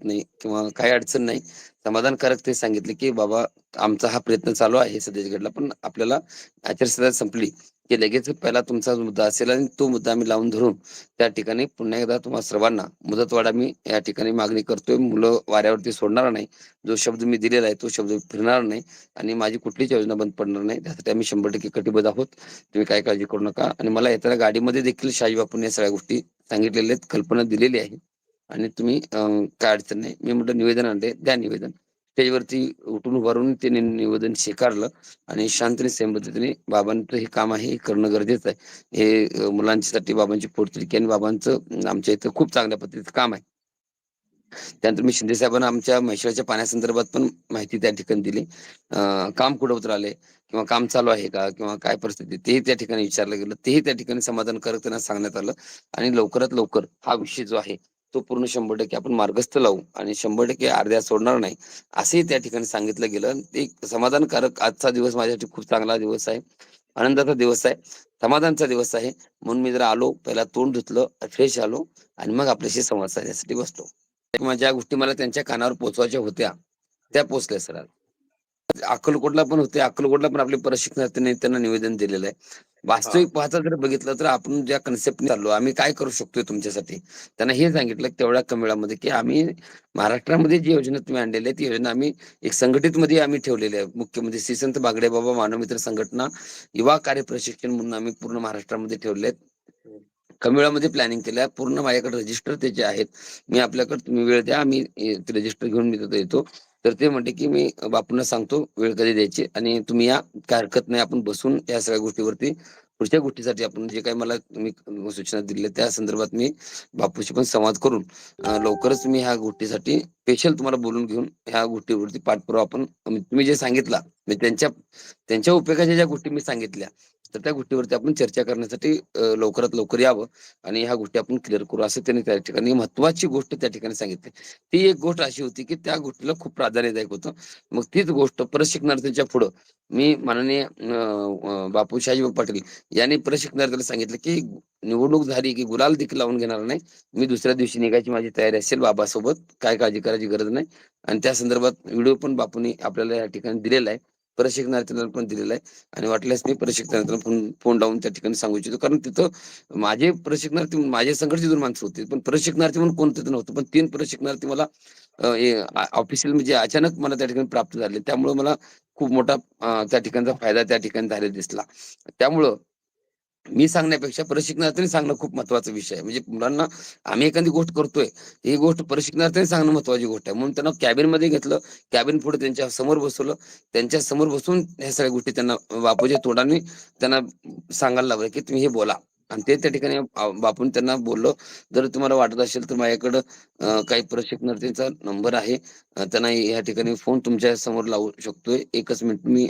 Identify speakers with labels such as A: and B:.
A: नाही किंवा काही अडचण नाही. समाधानकारक ते सांगितले, की "बाबा आमचा हा प्रयत्न चालू आहे सध्याच्या पण आपल्याला आचारसंहिता संपली, की लगेच पहिला तुमचा जो मुद्दा असेल आणि तो मुद्दा आम्ही लावून धरून त्या ठिकाणी पुन्हा एकदा तुम्हा सर्वांना मुदतवाढ आम्ही या ठिकाणी मागणी करतोय. मुलं वाऱ्यावरती सोडणार नाही. जो शब्द मी दिलेला आहे तो शब्द फिरणार नाही आणि माझी कुठलीच योजना बंद पडणार नाही. त्यासाठी आम्ही 100% कटिबद्ध आहोत. तुम्ही काही काळजी करू नका." आणि मला येताना गाडीमध्ये देखील शहाजी बापूंनी या सगळ्या गोष्टी सांगितलेल्या आहेत, कल्पना दिलेली आहे. आणि तुम्ही काय अडचण नाही. मी म्हटलं निवेदन आणलंय, द्या निवेदन. स्टेजवरती उठून उभा राहून त्यांनी निवेदन स्वीकारलं आणि शांततेने, संयमतेने बाबांचं हे काम आहे, हे करणं गरजेचं आहे. हे मुलांच्यासाठी बाबांची पोटतिडकी आणि बाबांचं आमच्या इथं खूप चांगल्या पद्धतीचं काम आहे. त्यानंतर मी शिंदे साहेबांना आमच्या म्हैसाळच्या पाण्यासंदर्भात पण माहिती त्या ठिकाणी दिली. काम कुठं राहिले किंवा काम चालू आहे का? किंवा काय परिस्थिती तेही त्या ठिकाणी विचारलं गेलं. तेही त्या ठिकाणी समाधानकारक त्यांना सांगण्यात आलं आणि लवकरात लवकर हा विषय जो आहे, तो पूर्ण 100% आपण मार्गस्थ लावू आणि 100% अर्ध्यात सोडणार नाही, असंही त्या ठिकाणी सांगितलं गेलं. ते एक समाधानकारक आजचा दिवस माझ्यासाठी खूप चांगला दिवस आहे. आनंदाचा दिवस आहे, समाधानाचा दिवस आहे. म्हणून मी जरा आलो, पहिला तोंड धुतलं, फ्रेश झालो आणि मग आपल्याशी संवाद साधण्यासाठी बसलो. किंवा ज्या गोष्टी मला त्यांच्या कानावर पोहोचवायच्या होत्या, त्या पोहोचल्या सर आज. अक्कलकोटला पण होते. अक्कलकोटला पण आपले प्रशिक्षणार्थींनी त्यांना निवेदन दिलेलं आहे.
B: हां,
A: वास्तविक पाहता जर बघितलं तर आपण ज्या कन्सेप्टने चाललो, आम्ही काय करू शकतोय तुमच्यासाठी? त्यांना हे सांगितलं की तेवढ्या कमी वेळामध्ये, की आम्ही महाराष्ट्रामध्ये जी योजना तुम्ही आणलेली आहे, ती योजना आम्ही एक संघटितमध्ये आम्ही ठेवलेली आहे. मुख्यमंत्री श्री संत बागडे बाबा मानवमित्र संघटना युवा कार्य प्रशिक्षण म्हणून आम्ही पूर्ण महाराष्ट्रामध्ये ठेवले आहेत. कमी वेळामध्ये प्लॅनिंग केलं आहे. पूर्ण माझ्याकडे रजिस्टर त्याचे आहेत. मी आपल्याकडे तुम्ही वेळ द्या, आम्ही ते रजिस्टर घेऊन मी तिथं येतो. तर ते म्हणले, की "मी बापूंना सांगतो वेळ कधी द्यायची आणि तुम्ही या, काही हरकत नाही. आपण बसून या सगळ्या गोष्टीवरती पुढच्या गोष्टीसाठी आपण जे काही मला तुम्ही सूचना दिल्या त्या संदर्भात मी बापूशी पण संवाद करून लवकरच मी ह्या गोष्टीसाठी स्पेशल तुम्हाला बोलून घेऊन ह्या गोष्टीवरती पाठपुरावा आपण तुम्ही जे सांगितला म्हणजे त्यांच्या त्यांच्या उपयोगाच्या ज्या गोष्टी मी सांगितल्या, तर त्या गोष्टीवरती आपण चर्चा करण्यासाठी लवकरात लवकर यावं आणि ह्या गोष्टी आपण क्लिअर करू असं त्यांनी त्या ठिकाणी महत्त्वाची गोष्ट त्या ठिकाणी सांगितली. ती एक गोष्ट अशी होती, की त्या गोष्टीला खूप प्राधान्यदायक होतं. मग तीच गोष्ट प्रशिक्षणार्थींच्या पुढं मी माननीय बापू शाहजीभाऊ पाटील यांनी प्रशिक्षणार्थीला सांगितलं, की निवडणूक झाली, की गुलाल देखील लावून घेणार नाही. मी दुसऱ्या दिवशी निघायची माझी तयारी असेल बाबासोबत, काय काळजी करायची गरज नाही. आणि त्या संदर्भात व्हिडिओ पण बापूंनी आपल्याला या ठिकाणी दिलेला आहे. प्रशिक्षणार्थींना पण दिलेला आहे आणि वाटल्यास मी प्रशिक्षणार्थींना फोन फोन लावून त्या ठिकाणी सांगू इच्छितो. कारण तिथं माझे प्रशिक्षणार्थी माझे संघटनेचे 2 माणसं होते. पण प्रशिक्षणार्थी म्हणून कोण तिथं नव्हतं. पण 3 प्रशिक्षणार्थी मला ऑफिशियल म्हणजे अचानक मला त्या ठिकाणी प्राप्त झाले. त्यामुळे मला खूप मोठा त्या ठिकाणचा फायदा त्या ठिकाणी झालेला दिसला. त्यामुळं मी सांगण्यापेक्षा प्रशिक्षणार्थींनी सांगणं खूप महत्त्वाचा विषय आहे. म्हणजे मुलांना आम्ही एखादी गोष्ट करतोय, ही गोष्ट प्रशिक्षणार्थींनी सांगणं महत्त्वाची गोष्ट आहे. म्हणून त्यांना कॅबिनमध्ये घेतलं. कॅबिन पुढे त्यांच्या समोर बसवलं. त्यांच्या समोर बसून ह्या सगळ्या गोष्टी त्यांना बापूच्या तोंडाने त्यांना सांगायला लावलं, की तुम्ही हे बोला. आणि ते त्या ठिकाणी बापून त्यांना बोललो, "जर तुम्हाला वाटत असेल तर माझ्याकडं काही प्रशिक्षणार्थींचा नंबर आहे. त्यांना या ठिकाणी फोन तुमच्या समोर लावू शकतोय. एकच मिनिट मी